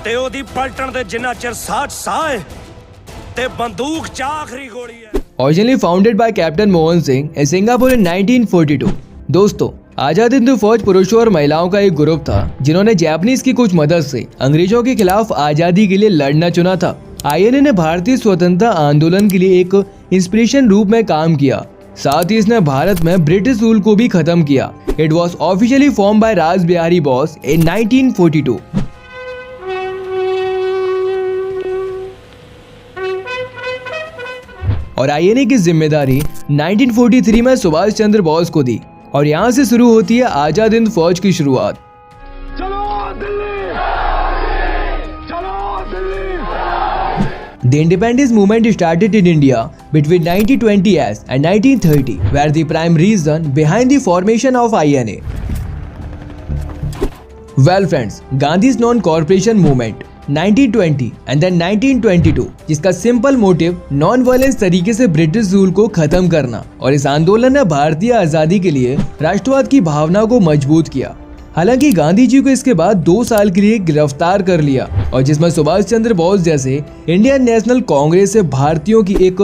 ਤੇ ਉਹਦੀ ਪਲਟਣ ਦੇ ਜਿੰਨਾ ਚਿਰ ਸਾਹ ਹੈ ਤੇ ਬੰਦੂਕ ਚ ਆਖਰੀ ਗੋਲੀ ਹੈ। Originally founded by Captain Mohan Singh in Singapore in 1942। दोस्तों, आजाद हिंद फौज पुरुषों और महिलाओं का एक ग्रुप था जिन्होंने जापानीज की कुछ मदद से अंग्रेजों के खिलाफ आजादी के लिए लड़ना चुना था। आईएनए ने भारतीय स्वतंत्रता आंदोलन के लिए एक इंस्पिरेशन रूप में काम किया, साथ ही इसने भारत में ब्रिटिश रूल को भी खत्म किया। It was officially form by Raj Bihari Bose in 1942। और आईएनए की जिम्मेदारी 1943 में सुभाष चंद्र बोस को दी और यहाँ से शुरू होती है आजाद हिंद फौज की शुरुआत। The independence movement started in India between 1920s and 1930, were the prime reason behind the formation of INA. Well friends, Gandhi's non-corporation movement 1920 and then 1922, जिसका सिंपल मोटिव नॉन वायलेंस तरीके से ब्रिटिश रूल को खत्म करना, और इस आंदोलन ने भारतीय आजादी के लिए राष्ट्रवाद की भावना को मजबूत किया। हालांकि गांधी जी को इसके बाद 2 साल के लिए गिरफ्तार कर लिया, और जिसमें सुभाष चंद्र बोस जैसे इंडियन नेशनल कांग्रेस से भारतीयों की एक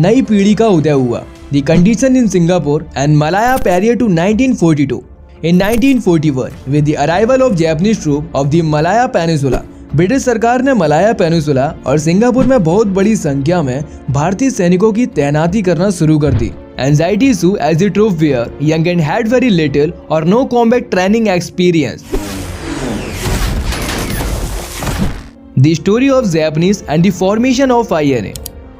नई पीढ़ी का उदय हुआ। The condition in Singapore and Malaya period to 1942। In 1941, with the arrival of Japanese troops of the Malaya Peninsula, British सरकार ने मलाया पेनिसुला और सिंगापुर में बहुत बड़ी संख्या में भारतीय सैनिकों की तैनाती करना शुरू कर दी। Anxiety issue as the troops were young and had very little or no combat training experience. The story of Japanese and the formation of INA।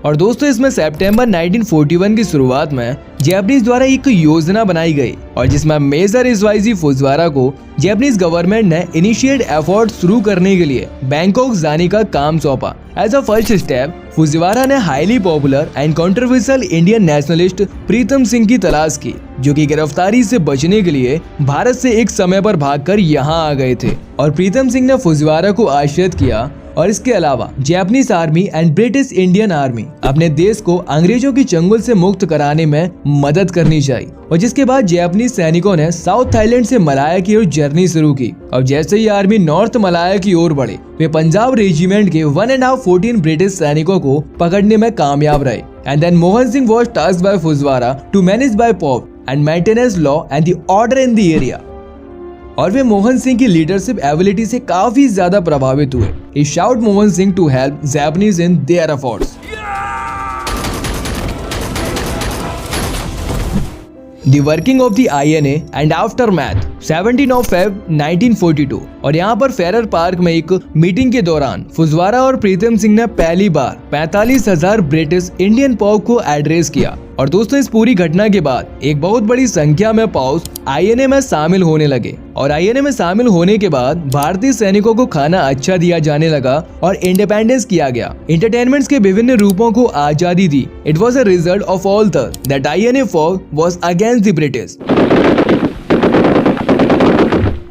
और दोस्तों, इसमें सितंबर 1941 की शुरुआत में जापानीज द्वारा एक योजना बनाई गई, और जिसमें मेजर इजवाइजी फुजिवारा को जापानीज गवर्नमेंट ने इनिशिएट एफर्ट शुरू करने के लिए बैंकॉक जाने का काम सौंपा। As a first step, Fujiwara ने highly popular and controversial Indian nationalist Pritam Singh की तलाश की, जो कि गिरफ्तारी से बचने के लिए भारत से एक समय पर भागकर यहाँ आ गए थे। और प्रीतम सिंह ने फुजिवारा को आश्रित किया, और इसके अलावा Japanese army and British Indian army अपने देश को अंग्रेजों की चंगुल से मुक्त कराने में मदद करनी चाहिए। और जिसके बाद जापानीज सैनिकों ने साउथ थाईलैंड से मलाया की ओर जर्नी शुरू की, और जैसे ही आर्मी नॉर्थ मलाया की ओर बढ़े, वे पंजाब रेजिमेंट के 1.5-14 ब्रिटिश सैनिकों को पकड़ने में कामयाब रहे। And then Mohan Singh was tasked by Fujiwara to manage by pope and maintenance law and the order in the area. और वे मोहन सिंह की लीडरशिप एबिलिटी से काफी ज्यादा प्रभावित हुए। He shouted Mohan Singh to help Japanese in their efforts। The working of the INA and aftermath 17 of Feb 1942। और यहाँ पर फेरर पार्क में एक मीटिंग के दौरान फुजिवारा और प्रीतम सिंह ने पहली बार 45,000 ब्रिटिश इंडियन पॉप को एड्रेस किया। और दोस्तों, इस पूरी घटना के बाद एक बहुत बड़ी संख्या में पॉप्स आईएनए में शामिल होने लगे, और आईएनए में शामिल होने के बाद भारतीय सैनिकों को खाना अच्छा दिया जाने लगा और इंडिपेंडेंस किया गया। एंटरटेनमेंट्स के विभिन्न रूपों को आजादी दी। It was a result of all that INA fauj was against the British.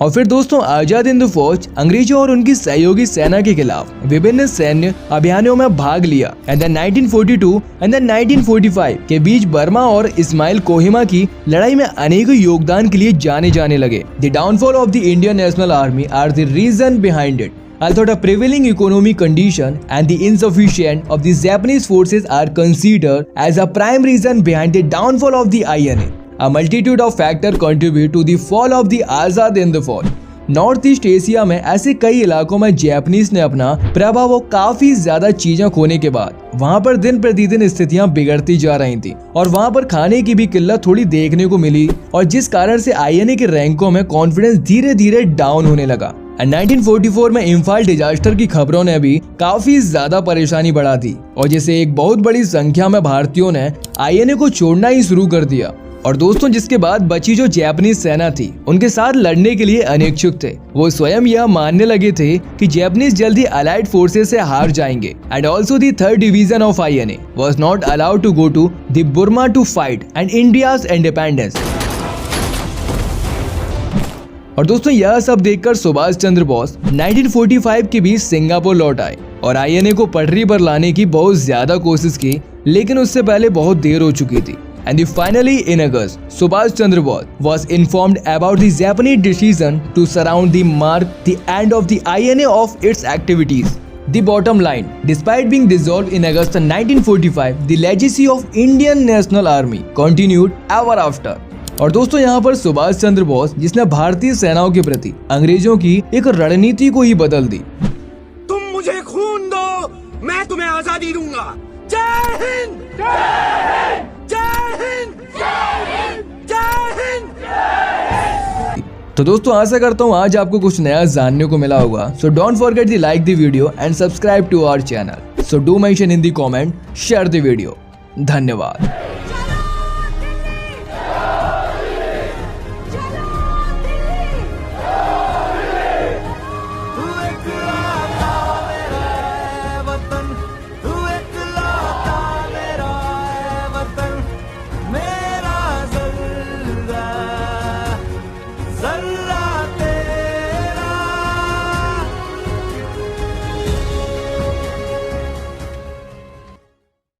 और फिर दोस्तों, आजाद हिंद फौज अंग्रेजों और उनकी सहयोगी सेना के खिलाफ विभिन्न सैन्य अभियानों में भाग लिया। एंड देन 1942 एंड देन 1945 के बीच बर्मा और इस्माइल कोहिमा की लड़ाई में अनेक योगदान के लिए जाने लगे। The downfall of the Indian National Army are the reason behind it. Although the prevailing economic condition and the insufficiency of the Japanese forces are considered as a prime reason behind the downfall of the INA, a multitude of factors contribute to the fall of the Azad Hind Fauj। North east Asia में ऐसे कई इलाकों में Japanese ने अपना प्रभाव और काफी ज्यादा चीजें खोने के बाद वहां पर दिन प्रतिदिन स्थितियां बिगड़ती जा रही थी, और वहां पर खाने की भी किल्लत थोड़ी देखने को मिली, और जिस कारण से आईएनए के रैंकों में कॉन्फिडेंस धीरे धीरे डाउन होने लगा। 1944 में इम्फाल डिजास्टर की खबरों ने भी काफी ज्यादा परेशानी बढ़ा दी, और जिसे एक बहुत बड़ी संख्या में भारतीयों ने आईएनए को छोड़ना ही शुरू कर दिया। और दोस्तों, जिसके बाद बची जो जापानीज सेना थी उनके साथ लड़ने के लिए अनिच्छुक थे। वो स्वयं यह मानने लगे थे कि जापानीज जल्दी अलाइड फोर्सेस से हार जाएंगे। And also the 3rd division of INA was not allowed to go to the Burma to fight and India's independence. और दोस्तों, यह सब देखकर सुभाष चंद्र बोस 1945 के बीच सिंगापुर लौट आए और आईएनए को पटरी पर लाने की बहुत ज्यादा कोशिश की, लेकिन उससे पहले बहुत देर हो चुकी थी। And finally, in August, Subhash Chandra Bose was informed about the Japanese decision to surround the mark the end of the INA of its activities. The bottom line, despite being dissolved in August 1945, the legacy of Indian National Army continued ever after. और दोस्तों यहाँ पर सुभाष चंद्र बोस जिसने भारतीय सेनाओं के प्रति अंग्रेजों की एक रणनीति को ही बदल दी। तुम मुझे खून दो, मैं तुम्हें आजादी दूंगा। जय हिंद, जय हिंद, जय हिंद, जय हिंद, जय हिंद। तो दोस्तों आशा करता हूँ आज आपको कुछ नया जानने को मिला होगा। So don't forget the like the video and subscribe to our channel. So do mention in the comment, share the video. धन्यवाद।